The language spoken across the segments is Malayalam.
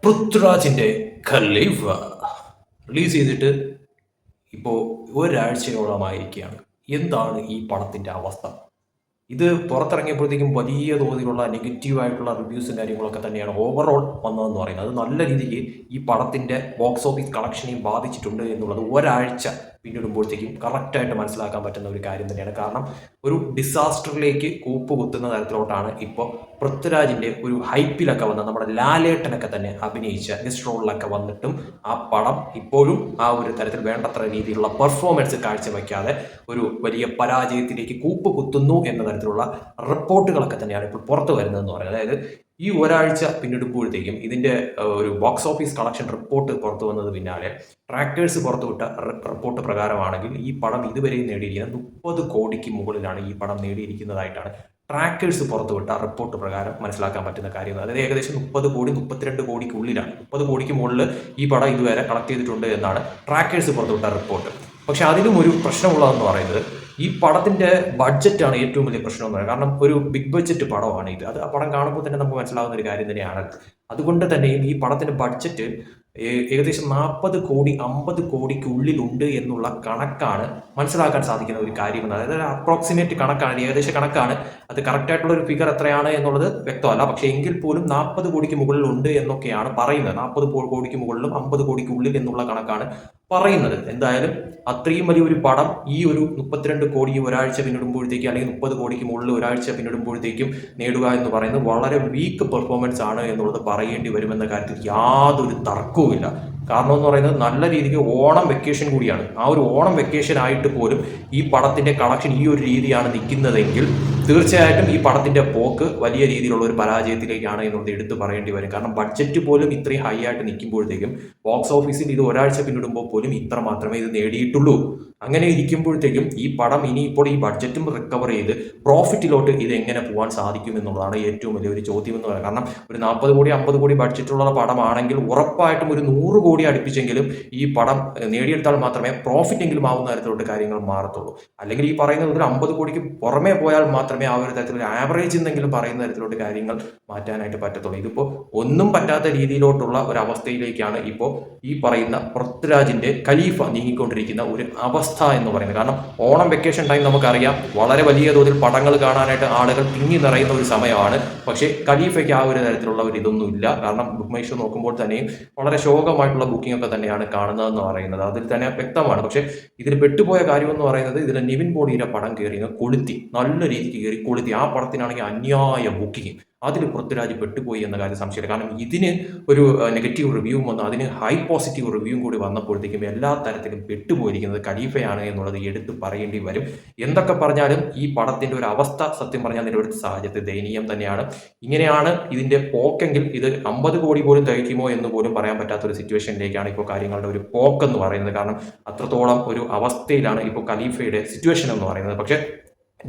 പൃഥ്വിരാജിന്റെ ഖലീഫ റിലീസ് ചെയ്തിട്ട് ഇപ്പോൾ ഒരാഴ്ചയോളമായിരിക്കുകയാണ്. എന്താണ് ഈ പടത്തിന്റെ അവസ്ഥ? ഇത് പുറത്തിറങ്ങിയപ്പോഴത്തേക്കും വലിയ തോതിലുള്ള നെഗറ്റീവായിട്ടുള്ള റിവ്യൂസും കാര്യങ്ങളൊക്കെ തന്നെയാണ് ഓവറോൾ വന്നതെന്ന് പറയുന്നത്. അത് നല്ല രീതിക്ക് ഈ പടത്തിന്റെ ബോക്സ് ഓഫീസ് കളക്ഷനെയും ബാധിച്ചിട്ടുണ്ട് എന്നുള്ളത് ഒരാഴ്ച പിന്നിടുമ്പോഴത്തേക്കും കറക്റ്റായിട്ട് മനസ്സിലാക്കാൻ പറ്റുന്ന ഒരു കാര്യം തന്നെയാണ്. കാരണം ഒരു ഡിസാസ്റ്ററിലേക്ക് കൂപ്പ് കുത്തുന്ന തരത്തിലോട്ടാണ് ഇപ്പോൾ പൃഥ്വിരാജിന്റെ ഒരു ഹൈപ്പിലൊക്കെ വന്ന നമ്മുടെ ലാലേട്ടനൊക്കെ തന്നെ അഭിനയിച്ച ഗസ്റ്റ് റോളിലൊക്കെ വന്നിട്ടും ആ പടം ഇപ്പോഴും ആ ഒരു തരത്തിൽ വേണ്ടത്ര രീതിയിലുള്ള പെർഫോമൻസ് കാഴ്ചവെക്കാതെ ഒരു വലിയ പരാജയത്തിലേക്ക് കൂപ്പ് കുത്തുന്നു എന്ന തരത്തിലുള്ള റിപ്പോർട്ടുകളൊക്കെ തന്നെയാണ് ഇപ്പോൾ പുറത്തു വരുന്നതെന്ന് പറയുന്നത്. അതായത് ഈ ഒരാഴ്ച പിന്നിടുമ്പോഴത്തേക്കും ഇതിന്റെ ഒരു ബോക്സ് ഓഫീസ് കളക്ഷൻ റിപ്പോർട്ട് പുറത്തു വന്നത് പിന്നാലെ ട്രാക്കേഴ്സ് പുറത്തുവിട്ട റിപ്പോർട്ട് പ്രകാരമാണെങ്കിൽ ഈ പടം ഇതുവരെയും നേടിയിരിക്കുന്നത് 30 കോടിക്ക് മുകളിലാണ് ഈ പടം നേടിയിരിക്കുന്നതായിട്ടാണ് ട്രാക്കേഴ്സ് പുറത്തുവിട്ട റിപ്പോർട്ട് പ്രകാരം മനസ്സിലാക്കാൻ പറ്റുന്ന കാര്യം. അതായത് ഏകദേശം 30 കോടി 32 കോടിക്കുള്ളിലാണ്, 30 കോടിക്ക് മുകളിൽ ഈ പടം ഇതുവരെ കളക്ട് ചെയ്തിട്ടുണ്ട് എന്നാണ് ട്രാക്കേഴ്സ് പുറത്തുവിട്ട റിപ്പോർട്ട്. പക്ഷെ അതിലും ഒരു പ്രശ്നമുള്ളതെന്ന് പറയുന്നത് ഈ പടത്തിന്റെ ബഡ്ജറ്റാണ് ഏറ്റവും വലിയ പ്രശ്നം എന്ന് പറയുന്നത്. കാരണം ഒരു ബിഗ് ബഡ്ജറ്റ് പടമാണ് ഇത്. അത് ആ പടം കാണുമ്പോൾ തന്നെ നമുക്ക് മനസ്സിലാവുന്ന ഒരു കാര്യം തന്നെയാണ്. അതുകൊണ്ട് തന്നെയും ഈ പടത്തിന്റെ ബഡ്ജറ്റ് ഏകദേശം 40 കോടി 50 കോടിക്കുള്ളിലുണ്ട് എന്നുള്ള കണക്കാണ് മനസ്സിലാക്കാൻ സാധിക്കുന്ന ഒരു കാര്യമെന്ന്. അതായത് അപ്രോക്സിമേറ്റ് കണക്കാണ്, ഏകദേശ കണക്കാണ്. അത് കറക്റ്റായിട്ടുള്ള ഒരു ഫിഗർ എത്രയാണ് എന്നുള്ളത് വ്യക്തമല്ല. പക്ഷേ എങ്കിൽ പോലും 40 കോടിക്ക് മുകളിൽ ഉണ്ട് എന്നൊക്കെയാണ് പറയുന്നത്. 40 കോടിക്ക് മുകളിലും 50 കോടിക്കുള്ളിൽ എന്നുള്ള കണക്കാണ് പറയുന്നത്. എന്തായാലും അത്രയും വലിയൊരു പടം ഈ ഒരു 32 കോടി ഒരാഴ്ച പിന്നിടുമ്പോഴത്തേക്ക്, അല്ലെങ്കിൽ 30 കോടിക്ക് മുകളിൽ ഒരാഴ്ച പിന്നിടുമ്പോഴത്തേക്കും നേടുക എന്ന് പറയുന്നത് വളരെ വീക്ക് പെർഫോമൻസ് ആണ് എന്നുള്ളത് പറയേണ്ടി വരുമെന്ന കാര്യത്തിൽ യാതൊരു തർക്കവുമില്ല. കാരണം എന്ന് പറയുന്നത് നല്ല രീതിക്ക് ഓണം വെക്കേഷൻ കൂടിയാണ്. ആ ഒരു ഓണം വെക്കേഷൻ ആയിട്ട് പോലും ഈ പടത്തിന്റെ കളക്ഷൻ ഈ ഒരു രീതിയാണ് നിൽക്കുന്നതെങ്കിൽ തീർച്ചയായിട്ടും ഈ പടത്തിന്റെ പോക്ക് വലിയ രീതിയിലുള്ള ഒരു പരാജയത്തിലേക്കാണ് എന്നുള്ളത് എടുത്തു പറയേണ്ടി വരും. കാരണം ബഡ്ജറ്റ് പോലും ഇത്രയും ഹൈ ആയിട്ട് നിൽക്കുമ്പോഴത്തേക്കും ബോക്സ് ഓഫീസിൽ ഇത് ഒരാഴ്ച പിന്നിടുമ്പോൾ പോലും ഇത്ര മാത്രമേ ഇത് നേടിയിട്ടുള്ളൂ. അങ്ങനെ ഇരിക്കുമ്പോഴത്തേക്കും ഈ പടം ഇനിയിപ്പോൾ ഈ ബഡ്ജറ്റും റിക്കവർ ചെയ്ത് പ്രോഫിറ്റിലോട്ട് ഇത് എങ്ങനെ പോകാൻ സാധിക്കും എന്നുള്ളതാണ് ഏറ്റവും വലിയൊരു ചോദ്യം എന്ന് പറയുന്നത്. കാരണം ഒരു 40 കോടി 50 കോടി ബഡ്ജറ്റുള്ള പടമാണെങ്കിൽ ഉറപ്പായിട്ടും ഒരു 100 കോടി അടുപ്പിച്ചെങ്കിലും ഈ പടം നേടിയെടുത്താൽ മാത്രമേ പ്രോഫിറ്റ് എങ്കിലും ആവുന്ന തരത്തിലോട്ട് കാര്യങ്ങൾ മാറത്തുള്ളൂ. അല്ലെങ്കിൽ ഈ പറയുന്നത് ഒരു 50 കോടിക്ക് പുറമേ പോയാൽ മാത്രമേ ആ ഒരു തരത്തിലൊരു ആവറേജ് എന്നെങ്കിലും പറയുന്ന തരത്തിലോട്ട് കാര്യങ്ങൾ മാറ്റാനായിട്ട് പറ്റത്തുള്ളൂ. ഇതിപ്പോൾ ഒന്നും പറ്റാത്ത രീതിയിലോട്ടുള്ള ഒരു അവസ്ഥയിലേക്കാണ് ഇപ്പോൾ ഈ പറയുന്ന പൃഥ്വിരാജിന്റെ ഖലീഫ നീങ്ങിക്കൊണ്ടിരിക്കുന്ന ഒരു അവസ്ഥ എന്ന് പറയുന്നത്. കാരണം ഓണം വെക്കേഷൻ ടൈം നമുക്കറിയാം, വളരെ വലിയ തോതിൽ പടങ്ങൾ കാണാനായിട്ട് ആളുകൾ തിങ്ങി നിറയുന്ന ഒരു സമയമാണ്. പക്ഷേ ഖലീഫയ്ക്ക് ആ ഒരു തരത്തിലുള്ള ഒരു ഇതൊന്നും ഇല്ല. കാരണം ബുക്ക് മൈ ഷോ നോക്കുമ്പോൾ തന്നെയും വളരെ ശോകമായിട്ടുള്ള ബുക്കിംഗ് ഒക്കെ തന്നെയാണ് കാണുന്നതെന്ന് പറയുന്നത്. അതിൽ തന്നെ വ്യക്തമാണ്. പക്ഷേ ഇതിൽ പെട്ടുപോയ കാര്യം എന്ന് പറയുന്നത്, ഇതിൽ നിവിൻ പോളിയുടെ പടം കയറി കൊളുത്തി, നല്ല രീതിക്ക് കയറി കൊളുത്തി. ആ പടത്തിനാണെങ്കിൽ അന്യായ ബുക്കിംഗ്. അതിൽ പൃഥ്വിരാജ് പെട്ടുപോയി എന്ന കാര്യം സംശയമില്ല. കാരണം ഇതിന് ഒരു നെഗറ്റീവ് റിവ്യൂവും വന്നു, അതിന് ഹൈ പോസിറ്റീവ് റിവ്യൂവും കൂടി വന്നപ്പോഴത്തേക്കും എല്ലാ തരത്തിലും പെട്ടുപോയിരിക്കുന്നത് ഖലീഫയാണ് എന്നുള്ളത് എടുത്ത് പറയേണ്ടി വരും. എന്തൊക്കെ പറഞ്ഞാലും ഈ പടത്തിന്റെ ഒരു അവസ്ഥ സത്യം പറഞ്ഞാൽ നിലവിലത്തെ സാഹചര്യത്തിൽ ദയനീയം തന്നെയാണ്. ഇങ്ങനെയാണ് ഇതിന്റെ പോക്കെങ്കിൽ ഇത് 50 കോടി പോലും തികയ്ക്കുമോ എന്ന് പോലും പറയാൻ പറ്റാത്ത ഒരു സിറ്റുവേഷനിലേക്കാണ് ഇപ്പോൾ കാര്യങ്ങളുടെ ഒരു പോക്കെന്ന് പറയുന്നത്. കാരണം അത്രത്തോളം ഒരു അവസ്ഥയിലാണ് ഇപ്പോൾ ഖലീഫയുടെ സിറ്റുവേഷൻ എന്ന് പറയുന്നത്. പക്ഷേ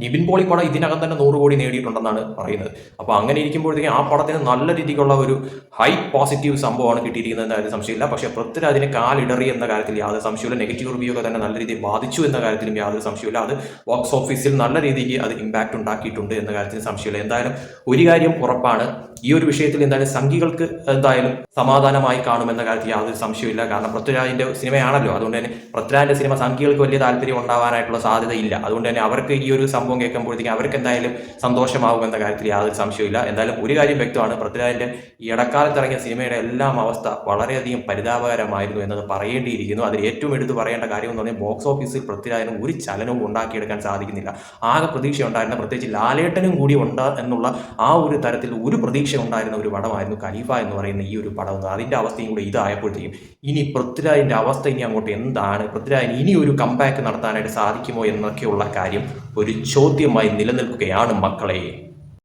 നിവിൻ പോളി പടം ഇതിനകം തന്നെ 100 കോടി നേടിയിട്ടുണ്ടെന്നാണ് പറയുന്നത്. അപ്പോൾ അങ്ങനെ ഇരിക്കുമ്പോഴത്തേക്കും ആ പടത്തിന് നല്ല രീതിക്കുള്ള ഒരു ഹൈ പോസിറ്റീവ് സംഭവമാണ് കിട്ടിയിരിക്കുന്നത് എന്ന കാര്യം സംശയമില്ല. പക്ഷേ പൃഥ്വിരാജിനെ കാലിടറി എന്ന കാര്യത്തിൽ യാതൊരു സംശയമില്ല. നെഗറ്റീവ് റിവ്യൂ ഒക്കെ തന്നെ നല്ല രീതിയിൽ ബാധിച്ചു എന്ന കാര്യത്തിലും യാതൊരു സംശയമില്ല. അത് ബോക്സ് ഓഫീസിൽ നല്ല രീതിക്ക് അത് ഇമ്പാക്ട് ഉണ്ടാക്കിയിട്ടുണ്ട് എന്ന കാര്യത്തിൽ സംശയമില്ല. എന്തായാലും ഒരു കാര്യം ഉറപ്പാണ്, ഈ ഒരു വിഷയത്തിൽ എന്തായാലും സംഘികൾക്ക് എന്തായാലും സമാധാനമായി കാണുമെന്ന കാര്യത്തിൽ യാതൊരു സംശയമില്ല. കാരണം പൃഥ്വിരാജിന്റെ സിനിമയാണല്ലോ, അതുകൊണ്ട് തന്നെ പൃഥ്വിരാജിന്റെ സിനിമ സംഘികൾക്ക് വലിയ താല്പര്യം ഉണ്ടാവാനായിട്ടുള്ള സാധ്യതയില്ല. അതുകൊണ്ട് തന്നെ അവർക്ക് ഈ ഒരു സംഭവം കേൾക്കുമ്പോഴത്തേക്കും അവർക്ക് എന്തായാലും സന്തോഷമാകുമെന്ന കാര്യത്തിൽ യാതൊരു സംശയമില്ല. എന്തായാലും ഒരു കാര്യം വ്യക്തമാണ്, പൃഥ്വിരാജിന്റെ ഈ ഇടക്കാലത്ത് ഇറങ്ങിയ സിനിമയുടെ എല്ലാം അവസ്ഥ വളരെയധികം പരിതാപകരമായിരുന്നു എന്നത് പറയേണ്ടിയിരിക്കുന്നു. അതിൽ ഏറ്റവും എടുത്ത് പറയേണ്ട കാര്യം എന്ന് പറഞ്ഞാൽ ബോക്സ് ഓഫീസിൽ പൃഥ്വിരാജിന് ഒരു ചലനവും ഉണ്ടാക്കിയെടുക്കാൻ സാധിക്കുന്നില്ല. ആകെ പ്രതീക്ഷ ഉണ്ടായിരുന്ന, പ്രത്യേകിച്ച് ലാലേട്ടനും കൂടി ഉണ്ട് എന്നുള്ള ആ ഒരു തരത്തിൽ ഒരു പ്രതീക്ഷ ഉണ്ടായിരുന്ന ഒരു പടമായിരുന്നു ഖലീഫ എന്ന് പറയുന്ന ഈ ഒരു പടം. അതിന്റെ അവസ്ഥയും കൂടെ ഇതായപ്പോഴത്തേക്കും ഇനി പൃഥ്വിരാജിന്റെ അവസ്ഥ ഇനി അങ്ങോട്ട് എന്താണ്, പൃഥ്വിരാജിന് ഇനി ഒരു കംബാക്ക് നടത്താനായിട്ട് സാധിക്കുമോ എന്നൊക്കെയുള്ള കാര്യം ഒരു ചോദ്യമായി നിലനിൽക്കുകയാണ് മക്കളെ.